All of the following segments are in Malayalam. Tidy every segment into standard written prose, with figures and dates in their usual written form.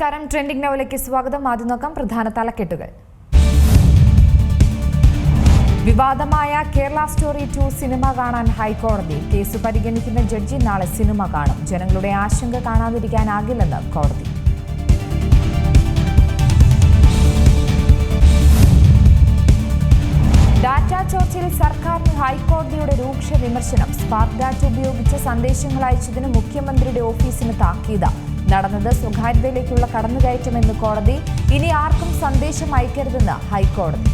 നമസ്കാരം. ട്രെൻഡിംഗ് നൗവിലേക്ക് സ്വാഗതം. ആദ്യം നോക്കാം പ്രധാന തലക്കെട്ടുകൾ. വിവാദമായ കേരള സ്റ്റോറി 2 സിനിമ കാണാൻ ഹൈക്കോടതി. കേസ് പരിഗണിക്കുന്ന ജഡ്ജി നാളെ സിനിമ കാണും. ജനങ്ങളുടെ ആശങ്ക കാണാതിരിക്കാനാകില്ലെന്ന് കോടതി. ഡാറ്റ ചോർച്ചയിൽ സർക്കാരിന് ഹൈക്കോടതിയുടെ രൂക്ഷ വിമർശനം. സ്പാർക്ക് ഡാറ്റ ഉപയോഗിച്ച് സന്ദേശങ്ങൾ അയച്ചതിന് മുഖ്യമന്ത്രിയുടെ ഓഫീസിന് താക്കീത്. നടന്നത് സ്വകാര്യതയിലേക്കുള്ള കടന്നുകയറ്റമെന്ന് കോടതി. ഇനി ആർക്കും സന്ദേശം അയക്കരുതെന്ന് ഹൈക്കോടതി.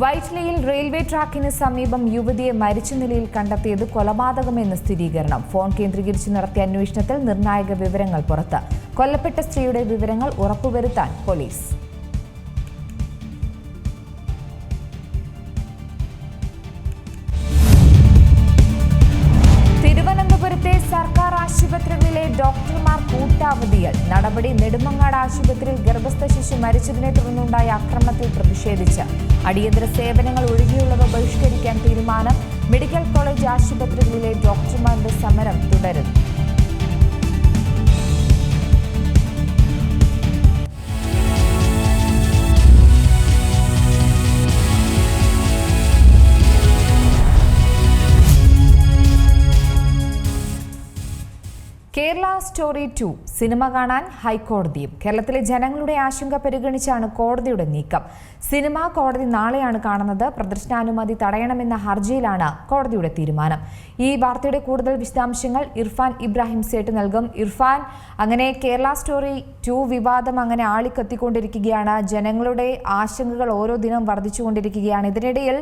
വൈറ്റ്ലയിൽ റെയിൽവേ ട്രാക്കിന് സമീപം യുവതിയെ മരിച്ച നിലയിൽ കണ്ടെത്തിയത് കൊലപാതകമെന്ന് സ്ഥിരീകരണം. ഫോൺ കേന്ദ്രീകരിച്ച് നടത്തിയ അന്വേഷണത്തിൽ നിർണായക വിവരങ്ങൾ പുറത്ത്. കൊല്ലപ്പെട്ട സ്ത്രീയുടെ വിവരങ്ങൾ ഉറപ്പുവരുത്താൻ പോലീസ്. തിരുവനന്തപുരത്തെ സർക്കാർ ആശുപത്രികളിലെ ഡോക്ടർമാർ കൂട്ടാവധിയിൽ. നടപടി നെടുമങ്ങാട് ആശുപത്രിയിൽ ഗർഭസ്ഥ ശിശു മരിച്ചതിനെ തുടർന്നുണ്ടായ ആക്രമണത്തിൽ പ്രതിഷേധിച്ച് അടിയന്തര സേവനങ്ങൾ ഒഴികെയുള്ളവ ബഹിഷ്കരിക്കാൻ തീരുമാനം. മെഡിക്കൽ കോളേജ് ആശുപത്രികളിലെ ഡോക്ടർമാരുടെ സമരം തുടരുന്നു. കേരള സ്റ്റോറി 2 സിനിമ കാണാൻ ഹൈക്കോടതിയും. കേരളത്തിലെ ജനങ്ങളുടെ ആശങ്ക പരിഗണിച്ചാണ് കോടതിയുടെ നീക്കം. സിനിമ കോടതി നാളെയാണ് കാണുന്നത്. പ്രദർശനാനുമതി തടയണമെന്ന ഹർജിയിലാണ് കോടതിയുടെ തീരുമാനം. ഈ വാർത്തയുടെ കൂടുതൽ വിശദാംശങ്ങൾ ഇർഫാൻ ഇബ്രാഹിം സേട്ട് നൽകും. ഇർഫാൻ, അങ്ങനെ കേരള സ്റ്റോറി 2 വിവാദം അങ്ങനെ ആളിക്കത്തിക്കൊണ്ടിരിക്കുകയാണ്. ജനങ്ങളുടെ ആശങ്കകൾ ഓരോ ദിനം വർദ്ധിച്ചുകൊണ്ടിരിക്കുകയാണ്. ഇതിനിടയിൽ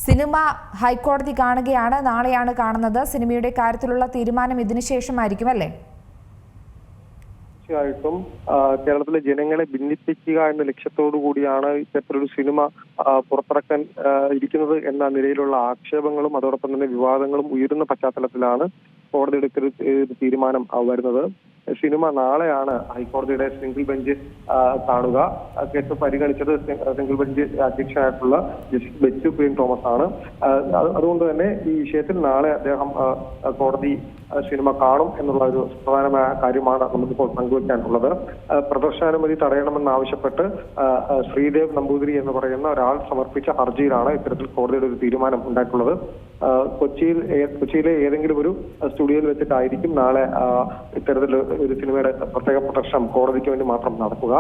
സിനിമ ഹൈക്കോടതി കാണുകയാണ്. നാളെയാണ് കാണുന്നത്. സിനിമയുടെ കാര്യത്തിലുള്ള തീരുമാനം ഇതിനു ശേഷമായിരിക്കും അല്ലേ? തീർച്ചയായിട്ടും കേരളത്തിലെ ജനങ്ങളെ ഭിന്നിപ്പിക്കുക എന്ന ലക്ഷ്യത്തോടു കൂടിയാണ് ഇത്തരത്തിലൊരു സിനിമ പുറത്തിറക്കാൻ ഇരിക്കുന്നത് എന്ന നിലയിലുള്ള ആക്ഷേപങ്ങളും അതോടൊപ്പം തന്നെ വിവാദങ്ങളും ഉയരുന്ന പശ്ചാത്തലത്തിലാണ് കോടതിയുടെ തീരുമാനം വരുന്നത്. സിനിമ നാളെയാണ് ഹൈക്കോടതിയുടെ സിംഗിൾ ബെഞ്ച് കാണുക. കേസ് പരിഗണിച്ചത് സിംഗിൾ ബെഞ്ച് അധ്യക്ഷനായിട്ടുള്ള ജസ്റ്റിസ് ബെച്ചു ക്വീൻ തോമസ് ആണ്. അതുകൊണ്ട് തന്നെ ഈ വിഷയത്തിൽ നാളെ അദ്ദേഹം കോടതി സിനിമ കാണും എന്നുള്ള ഒരു പ്രധാനമായ കാര്യമാണ് നമുക്കിപ്പോൾ പങ്കുവയ്ക്കാനുള്ളത്. പ്രദർശനാനുമതി തടയണമെന്നാവശ്യപ്പെട്ട് ശ്രീദേവ് നമ്പൂതിരി എന്ന് പറയുന്ന ഒരാൾ സമർപ്പിച്ച ഹർജിയിലാണ് ഇത്തരത്തിൽ കോടതിയുടെ ഒരു തീരുമാനം ഉണ്ടായിട്ടുള്ളത്. കൊച്ചിയിലെ ഏതെങ്കിലും ഒരു സ്റ്റുഡിയോയിൽ വെച്ചിട്ടായിരിക്കും നാളെ ഇത്തരത്തിൽ ഒരു സിനിമയുടെ പ്രത്യേക പ്രദർശനം കോടതിക്ക് വേണ്ടി മാത്രം നടക്കുക.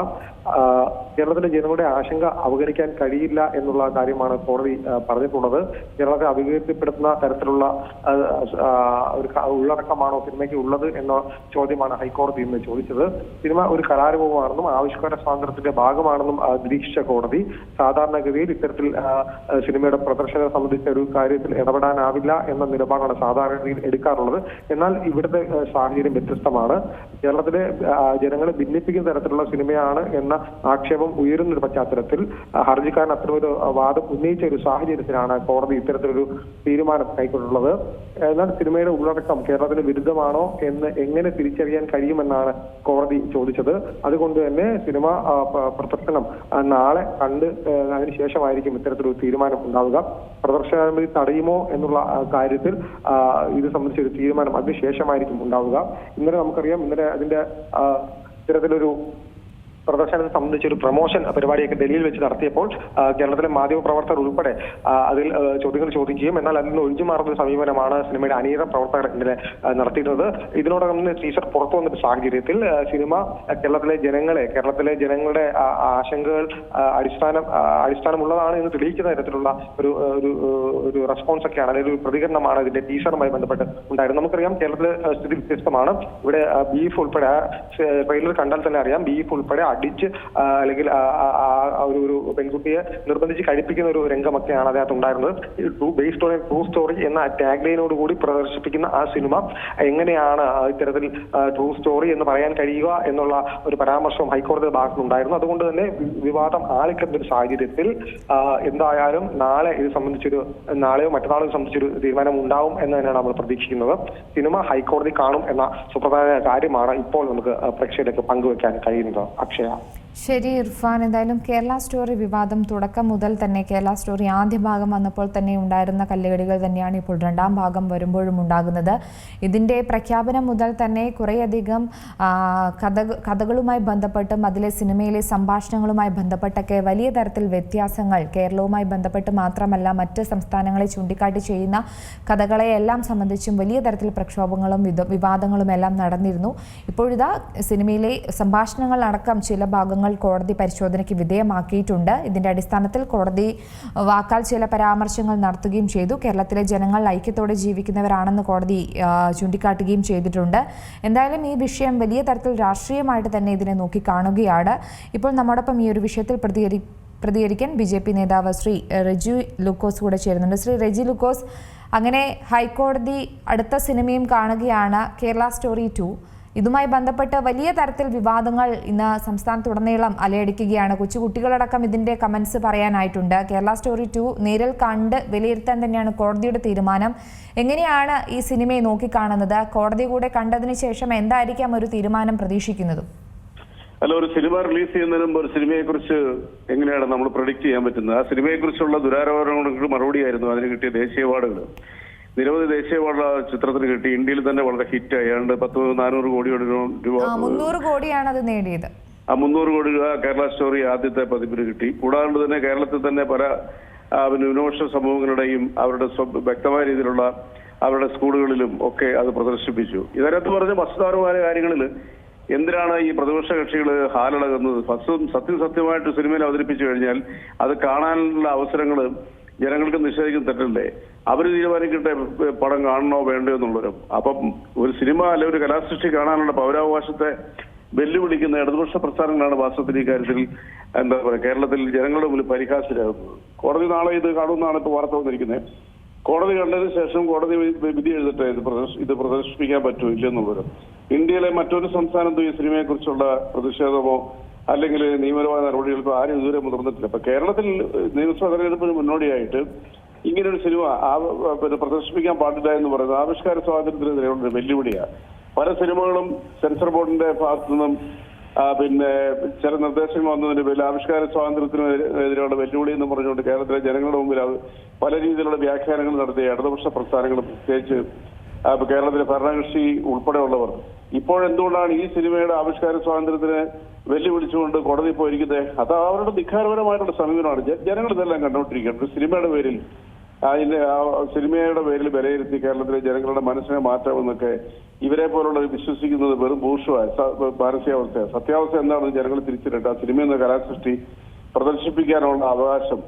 കേരളത്തിലെ ജനങ്ങളുടെ ആശങ്ക അവഗണിക്കാൻ കഴിയില്ല എന്നുള്ള കാര്യമാണ് കോടതി പറഞ്ഞിട്ടുള്ളത്. കേരളത്തെ അപകീർത്തിപ്പെടുത്തുന്ന തരത്തിലുള്ള ഒരു ഉള്ളടക്കമാണോ സിനിമയ്ക്ക് ഉള്ളത് എന്ന ചോദ്യമാണ് ഹൈക്കോടതി ഇന്ന് ചോദിച്ചത്. സിനിമ ഒരു കലാരൂപമാണെന്നും ആവിഷ്കാര സ്വാതന്ത്ര്യത്തിന്റെ ഭാഗമാണെന്നും നിരീക്ഷിച്ച കോടതി സാധാരണഗതിയിൽ ഇത്തരത്തിൽ സിനിമയുടെ പ്രദർശനം സംബന്ധിച്ച ഒരു കാര്യത്തിൽ ഇടപെടാനാവില്ല എന്ന നിലപാടാണ് സാധാരണഗതിയിൽ എടുക്കാറുള്ളത്. എന്നാൽ ഇവിടുത്തെ സാഹചര്യം വ്യത്യസ്തമാണ്. കേരളത്തിലെ ജനങ്ങളെ ഭിന്നിപ്പിക്കുന്ന തരത്തിലുള്ള സിനിമയാണ് എന്ന ആക്ഷേപം ഉയരുന്ന ഒരു പശ്ചാത്തലത്തിൽ ഹർജിക്കാരൻ അത്തരമൊരു വാദം ഉന്നയിച്ച ഒരു സാഹചര്യത്തിലാണ് കോടതി ഇത്തരത്തിലൊരു തീരുമാനം കൈക്കൊണ്ടുള്ളത്. എന്നാൽ സിനിമയുടെ ഉള്ളടക്കം കേരളത്തിന് വിരുദ്ധമാണോ എന്ന് എങ്ങനെ തിരിച്ചറിയാൻ കഴിയുമെന്നാണ് കോടതി ചോദിച്ചത്. അതുകൊണ്ട് തന്നെ സിനിമ പ്രദർശനം നാളെ കണ്ട് അതിനുശേഷമായിരിക്കും ഇത്തരത്തിലൊരു തീരുമാനം ഉണ്ടാവുക. പ്രദർശനാനുമതി തടയുമോ എന്നുള്ള കാര്യത്തിൽ ഇത് സംബന്ധിച്ചൊരു തീരുമാനം അതിനുശേഷമായിരിക്കും ഉണ്ടാവുക. ഇന്നലെ നമുക്കറിയാം, ഇന്നലെ അതിന്റെ ഇത്തരത്തിലൊരു പ്രദർശനത്തെ സംബന്ധിച്ചൊരു പ്രൊമോഷൻ പരിപാടിയൊക്കെ ഡൽഹിയിൽ വെച്ച് നടത്തിയപ്പോൾ കേരളത്തിലെ മാധ്യമപ്രവർത്തകർ ഉൾപ്പെടെ അതിൽ ചോദ്യങ്ങൾ ചോദിക്കുകയും എന്നാൽ അതിൽ നിന്ന് ഒഴിഞ്ഞുമാറുന്ന സമീപനമാണ് സിനിമയുടെ അണിയറ പ്രവർത്തകർ ഇന്നലെ നടത്തിയിരുന്നത്. ഇതിനോടകം ടീച്ചർ പുറത്തു വന്നൊരു സാഹചര്യത്തിൽ സിനിമ കേരളത്തിലെ ജനങ്ങളുടെ ആശങ്കകൾ അടിസ്ഥാനമുള്ളതാണ് എന്ന് തെളിയിക്കുന്ന തരത്തിലുള്ള ഒരു റെസ്പോൺസ് ഒക്കെയാണ്, അല്ലെങ്കിൽ ഒരു പ്രതികരണമാണ് ഇതിന്റെ ടീച്ചറുമായി ബന്ധപ്പെട്ട് ഉണ്ടായിരുന്നത്. നമുക്കറിയാം കേരളത്തിലെ സ്ഥിതി വ്യത്യസ്തമാണ്. ഇവിടെ ബീഫ് ഉൾപ്പെടെ ട്രെയിലർ കണ്ടാൽ തന്നെ അറിയാം, ബീഫ് ഉൾപ്പെടെ അടിച്ച് അല്ലെങ്കിൽ ഒരു പെൺകുട്ടിയെ നിർബന്ധിച്ച് കഴിപ്പിക്കുന്ന ഒരു രംഗമൊക്കെയാണ് അതിനകത്ത് ഉണ്ടായിരുന്നത്. Based on A true story എന്ന ടാഗ് ലൈനോട് കൂടി പ്രദർശിപ്പിക്കുന്ന ആ സിനിമ എങ്ങനെയാണ് ഇത്തരത്തിൽ ട്രൂ സ്റ്റോറി എന്ന് പറയാൻ കഴിയുക എന്നുള്ള ഒരു പരാമർശം ഹൈക്കോടതിയുടെ ഭാഗത്തുനിന്നുണ്ടായിരുന്നു. അതുകൊണ്ട് തന്നെ വിവാദം ആളിക്കുന്ന ഒരു സാഹചര്യത്തിൽ എന്തായാലും നാളെയോ മറ്റന്നാളോ സംബന്ധിച്ചൊരു തീരുമാനം ഉണ്ടാവും എന്ന് തന്നെയാണ് നമ്മൾ പ്രതീക്ഷിക്കുന്നത്. സിനിമ ഹൈക്കോടതി കാണും എന്ന സുപ്രധാന കാര്യമാണ് ഇപ്പോൾ നമുക്ക് പ്രേക്ഷകർക്ക് പങ്കുവെക്കാൻ കഴിയുന്നത്. അക്ഷയ. ശരി ഇർഫാൻ, എന്തായാലും കേരള സ്റ്റോറി വിവാദം തുടക്കം മുതൽ തന്നെ കേരള സ്റ്റോറി ആദ്യ ഭാഗം വന്നപ്പോൾ തന്നെ ഉണ്ടായിരുന്ന കല്ലുകടികൾ തന്നെയാണ് ഇപ്പോൾ രണ്ടാം ഭാഗം വരുമ്പോഴും ഉണ്ടാകുന്നത്. ഇതിൻ്റെ പ്രഖ്യാപനം മുതൽ തന്നെ കുറേയധികം കഥകളുമായി ബന്ധപ്പെട്ടും അതിലെ സിനിമയിലെ സംഭാഷണങ്ങളുമായി ബന്ധപ്പെട്ടൊക്കെ വലിയ തരത്തിൽ വ്യത്യാസങ്ങൾ കേരളവുമായി ബന്ധപ്പെട്ട് മാത്രമല്ല മറ്റ് സംസ്ഥാനങ്ങളെ ചൂണ്ടിക്കാട്ടി ചെയ്യുന്ന കഥകളെയെല്ലാം സംബന്ധിച്ചും വലിയ തരത്തിൽ പ്രക്ഷോഭങ്ങളും വിവാദങ്ങളും എല്ലാം നടന്നിരുന്നു. ഇപ്പോഴിതാ സിനിമയിലെ സംഭാഷണങ്ങൾ അടക്കം ചില ഭാഗങ്ങൾ കോടതി പരിശോധനയ്ക്ക് വിധേയമാക്കിയിട്ടുണ്ട്. ഇതിന്റെ അടിസ്ഥാനത്തിൽ കോടതി വാക്കാൽ ചില പരാമർശങ്ങൾ നടത്തുകയും ചെയ്തു. കേരളത്തിലെ ജനങ്ങൾ ഐക്യത്തോടെ ജീവിക്കുന്നവരാണെന്ന് കോടതി ചൂണ്ടിക്കാട്ടുകയും ചെയ്തിട്ടുണ്ട്. എന്തായാലും ഈ വിഷയം വലിയ തരത്തിൽ രാഷ്ട്രീയമായിട്ട് തന്നെ ഇതിനെ നോക്കിക്കാണുകയാണ്. ഇപ്പോൾ നമ്മോടൊപ്പം ഈ ഒരു വിഷയത്തിൽ പ്രതികരിക്കാൻ BJP നേതാവ് ശ്രീ റെജി ലൂക്കോസ് കൂടെ ചേരുന്നുണ്ട്. ശ്രീ റെജി ലൂക്കോസ്, അങ്ങനെ ഹൈക്കോടതി അടുത്ത സിനിമയും കാണുകയാണ്, കേരള സ്റ്റോറി 2. ഇതുമായി ബന്ധപ്പെട്ട് വലിയ തരത്തിൽ വിവാദങ്ങൾ ഇന്ന് സംസ്ഥാനത്തുടനീളം അലയടിക്കുകയാണ്. കൊച്ചുകുട്ടികളടക്കം ഇതിന്റെ കമന്റ്സ് പറയാനായിട്ടുണ്ട്. കേരള സ്റ്റോറി 2 നേരിൽ കണ്ട് വിലയിരുത്താൻ തന്നെയാണ് കോടതിയുടെ തീരുമാനം. എങ്ങനെയാണ് ഈ സിനിമയെ നോക്കിക്കാണുന്നത്? കോടതി കൂടെ കണ്ടതിന് ശേഷം എന്തായിരിക്കാം ഒരു തീരുമാനം പ്രതീക്ഷിക്കുന്നത്? അല്ല, ഒരു സിനിമ റിലീസ് ചെയ്യുന്നതിന് മുമ്പ് ഒരു സിനിമയെ കുറിച്ച് എങ്ങനെയാണ് നമ്മൾ പ്രൊഡിക്ട് ചെയ്യാൻ പറ്റുന്നത്? ആ സിനിമയെ കുറിച്ചുള്ള ദുരാരോപണങ്ങൾക്ക് മറുപടിയായിരുന്നു അതിന് കിട്ടിയ ദേശീയ അവാർഡുകൾ. നിരവധി ദേശീയ അവാർഡ് ചിത്രത്തിന് കിട്ടി. ഇന്ത്യയിൽ തന്നെ വളരെ ഹിറ്റായി. ഏതാണ്ട് 400 കോടിയോട് രൂപ 300 കോടിയാണ് അത് നേടിയത്. ആ 300 കോടി രൂപ കേരള സ്റ്റോറി ആദ്യത്തെ പതിപ്പിന് കിട്ടി. കൂടാണ്ട് തന്നെ കേരളത്തിൽ തന്നെ പല ന്യൂനപക്ഷ സമൂഹങ്ങളുടെയും അവരുടെ വ്യക്തമായ രീതിയിലുള്ള അവരുടെ സ്കൂളുകളിലും ഒക്കെ അത് പ്രദർശിപ്പിച്ചു. ഇതിനകത്ത് പറഞ്ഞ വസ്തുതാപരമായ കാര്യങ്ങളിൽ എന്തിനാണ് ഈ പ്രതിപക്ഷ കക്ഷികൾ ഹാലിളകുന്നത്? സത്യമായിട്ട് സിനിമയിൽ അവതരിപ്പിച്ചു കഴിഞ്ഞാൽ അത് കാണാനുള്ള അവസരങ്ങൾ ജനങ്ങൾക്ക് നിഷേധിക്കുന്ന തെറ്റല്ലേ? അവർ തീരുമാനിക്കട്ടെ പടം കാണണോ വേണ്ടോ എന്നുള്ളവരും. അപ്പം ഒരു സിനിമ അല്ലെ ഒരു കലാസൃഷ്ടി കാണാനുള്ള പൗരാവകാശത്തെ വെല്ലുവിളിക്കുന്ന ഇടതുപക്ഷ പ്രസ്ഥാനങ്ങളാണ് വാസ്തവത്തിൽ ഈ കാര്യത്തിൽ എന്താ പറയുക കേരളത്തിൽ ജനങ്ങളുടെ മുന്നിൽ പരിഹാസ്യരാകുന്നത്. കോടതി നാളെ ഇത് കാണുമെന്നാണ് ഇപ്പോൾ വാർത്ത വന്നിരിക്കുന്നത്. കോടതി കണ്ടതിന് ശേഷം കോടതി വിധി എഴുതട്ടെ ഇത് പ്രദർശിപ്പിക്കാൻ പറ്റുമോ ഇല്ലെന്നുള്ളവരും. ഇന്ത്യയിലെ മറ്റൊരു സംസ്ഥാനത്തും ഈ സിനിമയെ കുറിച്ചുള്ള പ്രതിഷേധമോ അല്ലെങ്കിൽ നിയമപരമായ നടപടികൾക്കോ ആരും ഇതുവരെ മുതിർന്നിട്ടില്ല. അപ്പൊ കേരളത്തിൽ നിയമസഭാ തെരഞ്ഞെടുപ്പിന് മുന്നോടിയായിട്ട് ഇങ്ങനൊരു സിനിമ പ്രദർശിപ്പിക്കാൻ പാടില്ല എന്ന് പറയുന്നത് ആവിഷ്കാര സ്വാതന്ത്ര്യത്തിനെതിരെയുള്ള ഒരു വെല്ലുവിളിയാണ്. പല സിനിമകളും സെൻസർ ബോർഡിന്റെ ഭാഗത്തു നിന്നും ചില നിർദ്ദേശങ്ങൾ വന്നതിന്റെ പേരിൽ ആവിഷ്കാര സ്വാതന്ത്ര്യത്തിനെതിരെയുള്ള വെല്ലുവിളി എന്ന് പറഞ്ഞുകൊണ്ട് കേരളത്തിലെ ജനങ്ങളുടെ മുമ്പിൽ പല രീതിയിലുള്ള വ്യാഖ്യാനങ്ങൾ നടത്തിയ ഇടതുപക്ഷ പ്രസ്ഥാനങ്ങൾ, പ്രത്യേകിച്ച് കേരളത്തിലെ ഭരണകക്ഷി ഉൾപ്പെടെയുള്ളവർ ഇപ്പോഴെന്തുകൊണ്ടാണ് ഈ സിനിമയുടെ ആവിഷ്കാര സ്വാതന്ത്ര്യത്തിന് വെല്ലുവിളിച്ചുകൊണ്ട് കോടതി പോയിരിക്കുന്നത്? അത് അവരുടെ ധിക്കാരപരമായിട്ടുള്ള സമീപനമാണ്. ജനങ്ങൾ ഇതെല്ലാം കണ്ടുകൊണ്ടിരിക്കുകയാണ്. സിനിമയുടെ പേരിൽ സിനിമയുടെ പേരിൽ വിലയിരുത്തി കേരളത്തിലെ ജനങ്ങളുടെ മനസ്സിനെ മാറ്റാമെന്നൊക്കെ ഇവരെ പോലുള്ള വിശ്വസിക്കുന്നത് വെറും ബൂർഷ്വായ മാനസികാവസ്ഥയാണ്. സത്യാവസ്ഥ എന്താണെന്ന് ജനങ്ങൾ തിരിച്ചറിയട്ടെ. ആ സിനിമ എന്ന കലാസൃഷ്ടി പ്രദർശിപ്പിക്കാനുള്ള അവകാശം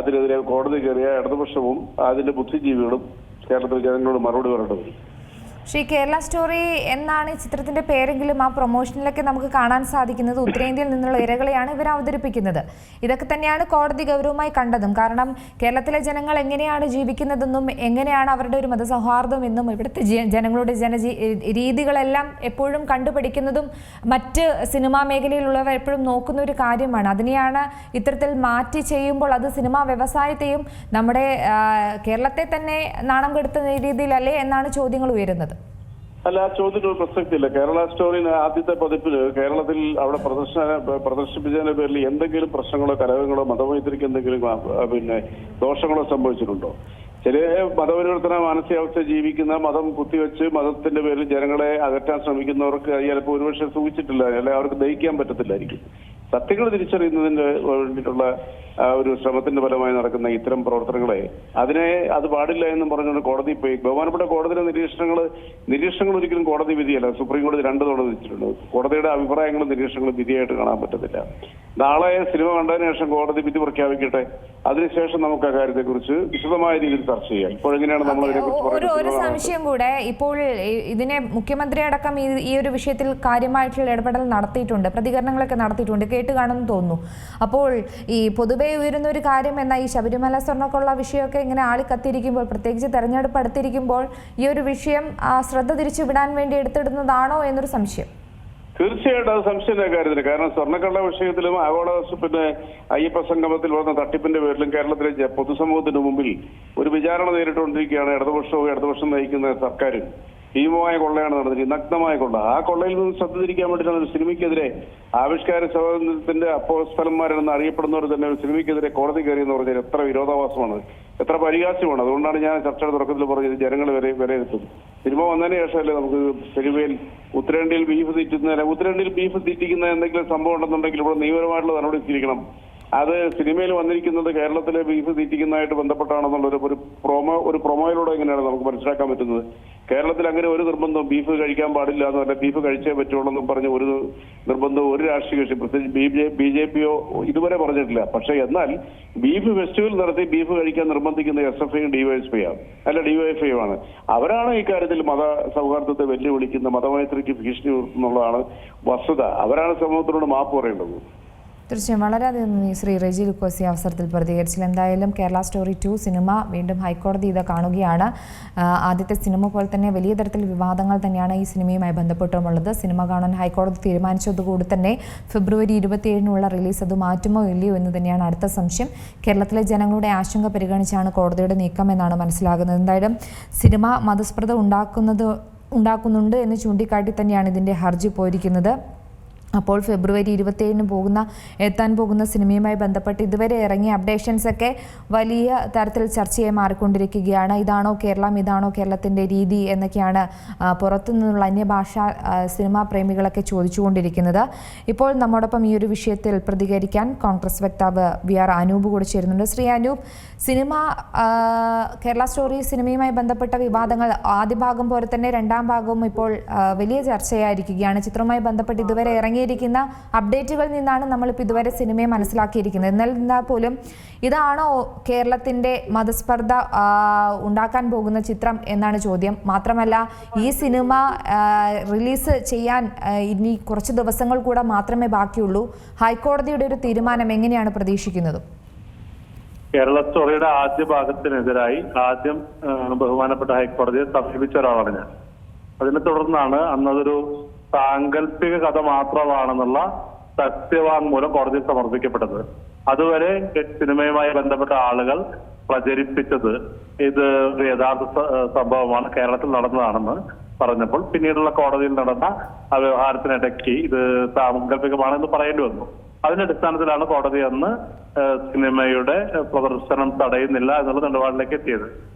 അതിനെതിരെ കോടതി കയറിയ ഇടതുപക്ഷവും അതിന്റെ ബുദ്ധിജീവികളും കേരളത്തിലെ ജനങ്ങളോട് മറുപടി പറയേണ്ടത്. ശ്രീ കേരള സ്റ്റോറി എന്നാണ് ഈ ചിത്രത്തിന്റെ പേരെങ്കിലും ആ പ്രൊമോഷനിലൊക്കെ നമുക്ക് കാണാൻ സാധിക്കുന്നത് ഉത്തരേന്ത്യയിൽ നിന്നുള്ള ഇരകളെയാണ് ഇവർ അവതരിപ്പിക്കുന്നത്. ഇതൊക്കെ തന്നെയാണ് കോടതി ഗൗരവമായി കണ്ടതും. കാരണം കേരളത്തിലെ ജനങ്ങൾ എങ്ങനെയാണ് ജീവിക്കുന്നതെന്നും എങ്ങനെയാണ് അവരുടെ ഒരു മതസൗഹാർദ്ദം എന്നും ഇവിടുത്തെ ജനങ്ങളുടെ രീതികളെല്ലാം എപ്പോഴും കണ്ടുപിടിക്കുന്നതും മറ്റ് സിനിമാ മേഖലയിലുള്ളവർ എപ്പോഴും നോക്കുന്ന ഒരു കാര്യമാണ്. അതിനെയാണ് ഇത്തരത്തിൽ മാറ്റി ചെയ്യുമ്പോൾ അത് സിനിമാ വ്യവസായത്തെയും നമ്മുടെ കേരളത്തെ തന്നെ നാണം കെടുത്തുന്ന രീതിയിലല്ലേ എന്നാണ് ചോദ്യങ്ങൾ ഉയരുന്നത്. അല്ല, ആ ചോദ്യത്തിന് പ്രസക്തിയില്ല. കേരള സ്റ്റോറി ആദ്യത്തെ പതിപ്പിൽ കേരളത്തിൽ അവിടെ പ്രദർശിപ്പിച്ചതിന്റെ പേരിൽ എന്തെങ്കിലും പ്രശ്നങ്ങളോ കലഹങ്ങളോ മതമൈത്രിക്ക് എന്തെങ്കിലും ദോഷങ്ങളോ സംഭവിച്ചിട്ടുണ്ടോ? ചില മതപരിവർത്തന മാനസികാവസ്ഥ ജീവിക്കുന്ന മതം കുത്തിവെച്ച് മതത്തിന്റെ പേരിൽ ജനങ്ങളെ അകറ്റാൻ ശ്രമിക്കുന്നവർക്ക് ചിലപ്പോൾ ഒരുപക്ഷെ സൂചിച്ചിട്ടില്ല, അല്ലെങ്കിൽ അവർക്ക് ദഹിക്കാൻ പറ്റത്തില്ലായിരിക്കും. സത്യങ്ങൾ തിരിച്ചറിയുന്നതിന് വേണ്ടിയിട്ടുള്ള ഒരു ശ്രമത്തിന്റെ ഫലമായി നടക്കുന്ന ഇത്തരം പ്രവർത്തനങ്ങളെ അത് പാടില്ല എന്നും പറഞ്ഞുകൊണ്ട് കോടതി പോയി. ബഹുമാനപ്പെട്ട കോടതിയുടെ നിരീക്ഷണങ്ങൾ ഒരിക്കലും കോടതി വിധിയല്ല. സുപ്രീം കോടതി 2 തവണ വിധിച്ചിട്ടുണ്ട്. കോടതിയുടെ അഭിപ്രായങ്ങളും നിരീക്ഷണങ്ങളും വിധിയായിട്ട് കാണാൻ പറ്റത്തില്ല. നാളെ സിനിമ കണ്ടതിന് ശേഷം കോടതി വിധി പ്രഖ്യാപിക്കട്ടെ. അതിനുശേഷം നമുക്ക് ആ കാര്യത്തെക്കുറിച്ച് വിശദമായ രീതിയിൽ ചർച്ച ചെയ്യാം. ഇപ്പോഴെങ്ങനെയാണ് നമ്മൾ ഒരു സംശയം കൂടെ, ഇപ്പോൾ ഇതിനെ മുഖ്യമന്ത്രി അടക്കം ഈ ഒരു വിഷയത്തിൽ കാര്യമായിട്ടുള്ള ഇടപെടൽ നടത്തിയിട്ടുണ്ട്, പ്രതികരണങ്ങളൊക്കെ നടത്തിയിട്ടുണ്ട്, കേട്ട് കാണുമെന്ന് തോന്നുന്നു. അപ്പോൾ ഈ പൊതുവെ ഉയരുന്ന ഒരു കാര്യം എന്ന ഈ ശബരിമല സ്വർണ്ണക്കൊള്ള വിഷയമൊക്കെ ഇങ്ങനെ ആളിക്കത്തിരിക്കുമ്പോൾ, പ്രത്യേകിച്ച് തെരഞ്ഞെടുപ്പ് അടുത്തിരിക്കുമ്പോൾ ഈ ഒരു വിഷയം ശ്രദ്ധ തിരിച്ചുവിടാൻ വേണ്ടി എടുത്തിടുന്നതാണോ എന്നൊരു സംശയം. തീർച്ചയായിട്ടും അത് സംശയമായ കാര്യത്തിന്. കാരണം സ്വർണ്ണക്കള്ള വിഷയത്തിലും ആഗോള അയ്യപ്പ സംഗമത്തിൽ വന്ന തട്ടിപ്പിന്റെ പേരിലും കേരളത്തിലെ പൊതുസമൂഹത്തിന് മുമ്പിൽ ഒരു വിചാരണ നേരിട്ടുകൊണ്ടിരിക്കുകയാണ് ഇടതുപക്ഷം നയിക്കുന്ന സർക്കാരും. ഭീമമായ കൊള്ളയാണ് നടന്നിരിക്കുന്നത്, നഗ്നമായ കൊള്ള. ആ കൊള്ളയിൽ നിന്ന് ശ്രദ്ധ തിരിക്കാൻ വേണ്ടിയിട്ടാണ് ഒരു സിനിമയ്ക്കെതിരെ ആവിഷ്കാര സ്വാതന്ത്ര്യത്തിന്റെ അപ്പോസ്തലന്മാരെന്ന് അറിയപ്പെടുന്നവർ തന്നെ ഒരു സിനിമയ്ക്കെതിരെ കോടതി കയറിയെന്ന് പറഞ്ഞാൽ എത്ര വിരോധാഭാസമാണ്, എത്ര പരിഹാസ്യമാണ്. അതുകൊണ്ടാണ് ഞാൻ ചർച്ചയുടെ തുടക്കത്തിൽ പറഞ്ഞത് ജനങ്ങൾ വിലയിരുത്തും. സിനിമ വന്നതിന് ശേഷമല്ലേ നമുക്ക് സിനിമയിൽ ഉത്തരേന്ത്യയിൽ ബീഫ് തീറ്റിക്കുന്ന എന്തെങ്കിലും സംഭവം ഉണ്ടെന്നുണ്ടെങ്കിൽ ഇവിടെ നിയമപരമായിട്ടുള്ള നടപടി സ്വീകരിക്കണം. അത് സിനിമയിൽ വന്നിരിക്കുന്നത് കേരളത്തിലെ ബീഫ് തീറ്റിക്കുന്നതായിട്ട് ബന്ധപ്പെട്ടാണെന്നുള്ള ഒരു പ്രൊമോയിലൂടെ എങ്ങനെയാണ് നമുക്ക് മനസ്സിലാക്കാൻ പറ്റുന്നത്. കേരളത്തിൽ അങ്ങനെ ഒരു നിർബന്ധം ബീഫ് കഴിക്കാൻ പാടില്ല എന്നല്ല, ബീഫ് കഴിച്ചേ പറ്റുള്ളൂ എന്നും പറഞ്ഞ ഒരു നിർബന്ധം ഒരു രാഷ്ട്രീയ കക്ഷി പ്രത്യേകിച്ച് BJP ഇതുവരെ പറഞ്ഞിട്ടില്ല. പക്ഷെ എന്നാൽ ബീഫ് ഫെസ്റ്റിവൽ നടത്തി ബീഫ് കഴിക്കാൻ നിർബന്ധിക്കുന്ന SFIയും DYSP അല്ല DYFI ആണ്. അവരാണ് ഇക്കാര്യത്തിൽ മത സൗഹാർദ്ദത്തെ വെല്ലുവിളിക്കുന്ന, മതമൈത്രിക്ക് ഭീഷണി ഉയർത്തുന്നുള്ളതാണ് വസ്തുത. അവരാണ് സമൂഹത്തിനോട് മാപ്പ് പറയേണ്ടത്. തീർച്ചയായും വളരെയധികം ശ്രീ റെജി ലൂക്കോസ് ഈ അവസരത്തിൽ പ്രതികരിച്ചില്ല. എന്തായാലും കേരള സ്റ്റോറി 2 സിനിമ വീണ്ടും ഹൈക്കോടതി ഇത് കാണുകയാണ്. ആദ്യത്തെ സിനിമ പോലെ തന്നെ വലിയ തരത്തിൽ വിവാദങ്ങൾ തന്നെയാണ് ഈ സിനിമയുമായി ബന്ധപ്പെട്ടുമുള്ളത്. സിനിമ കാണാൻ ഹൈക്കോടതി തീരുമാനിച്ചതുകൂടി തന്നെ ഫെബ്രുവരി 27 റിലീസ് അത് മാറ്റുമോ ഇല്ലയോ എന്ന് തന്നെയാണ് അടുത്ത സംശയം. കേരളത്തിലെ ജനങ്ങളുടെ ആശങ്ക പരിഗണിച്ചാണ് കോടതിയുടെ നീക്കം എന്നാണ് മനസ്സിലാകുന്നത്. എന്തായാലും സിനിമ മതസ്പൃത ഉണ്ടാക്കുന്നുണ്ട് എന്ന് ചൂണ്ടിക്കാട്ടി തന്നെയാണ് ഇതിൻ്റെ ഹർജി പോയിരിക്കുന്നത്. അപ്പോൾ ഫെബ്രുവരി 27 എത്താൻ പോകുന്ന സിനിമയുമായി ബന്ധപ്പെട്ട് ഇതുവരെ ഇറങ്ങിയ അപ്ഡേഷൻസ് ഒക്കെ വലിയ തരത്തിൽ ചർച്ചയായി മാറിക്കൊണ്ടിരിക്കുകയാണ്. ഇതാണോ കേരളം, ഇതാണോ കേരളത്തിൻ്റെ രീതി എന്നൊക്കെയാണ് പുറത്തു നിന്നുള്ള അന്യഭാഷാ സിനിമാ പ്രേമികളൊക്കെ ചോദിച്ചുകൊണ്ടിരിക്കുന്നത്. ഇപ്പോൾ നമ്മോടൊപ്പം ഈ ഒരു വിഷയത്തിൽ പ്രതികരിക്കാൻ കോൺഗ്രസ് വക്താവ് VR അനൂപ് കൂടി ചേരുന്നുണ്ട്. ശ്രീ അനൂപ്, സിനിമ കേരള സ്റ്റോറി സിനിമയുമായി ബന്ധപ്പെട്ട വിവാദങ്ങൾ ആദ്യ ഭാഗം പോലെ തന്നെ രണ്ടാം ഭാഗവും ഇപ്പോൾ വലിയ ചർച്ചയായിരിക്കുകയാണ്. ചിത്രവുമായി ബന്ധപ്പെട്ട് ഇതുവരെ ഇറങ്ങിയിരിക്കുന്ന അപ്ഡേറ്റുകളിൽ നിന്നാണ് നമ്മളിപ്പോൾ ഇതുവരെ സിനിമയെ മനസ്സിലാക്കിയിരിക്കുന്നത്. എന്നാൽ പോലും ഇതാണോ കേരളത്തിൻ്റെ മതസ്പർദ്ധ ഉണ്ടാക്കാൻ പോകുന്ന ചിത്രം എന്നാണ് ചോദ്യം. മാത്രമല്ല ഈ സിനിമ റിലീസ് ചെയ്യാൻ ഇനി കുറച്ച് ദിവസങ്ങൾ കൂടെ മാത്രമേ ബാക്കിയുള്ളൂ. ഹൈക്കോടതിയുടെ ഒരു തീരുമാനം എങ്ങനെയാണ് പ്രതീക്ഷിക്കുന്നത്? കേരള സ്റ്റോറിയുടെ ആദ്യ ഭാഗത്തിനെതിരായി ആദ്യം ബഹുമാനപ്പെട്ട ഹൈക്കോടതിയെ സമീപിച്ച ഒരാളാണ് ഞാൻ. അതിനെ തുടർന്നാണ് അന്നതൊരു സാങ്കല്പിക കഥ മാത്രമാണെന്നുള്ള സത്യവാങ്മൂലം കോടതിയിൽ സമർപ്പിക്കപ്പെട്ടത്. അതുവരെ സിനിമയുമായി ബന്ധപ്പെട്ട ആളുകൾ പ്രചരിപ്പിച്ചത് ഇത് യഥാർത്ഥ സംഭവമാണ്, കേരളത്തിൽ നടന്നതാണെന്ന് പറഞ്ഞപ്പോൾ പിന്നീടുള്ള കോടതിയിൽ നടന്ന ആ വ്യവഹാരത്തിനിടയ്ക്ക് ഇത് സാങ്കല്പികമാണെന്ന് പറയേണ്ടി വന്നു. അതിന്റെ അടിസ്ഥാനത്തിലാണ് കോടതി അന്ന് സിനിമയുടെ പ്രദർശനം തടയുന്നില്ല എന്നുള്ള നിലപാടിലേക്ക് എത്തിയത്.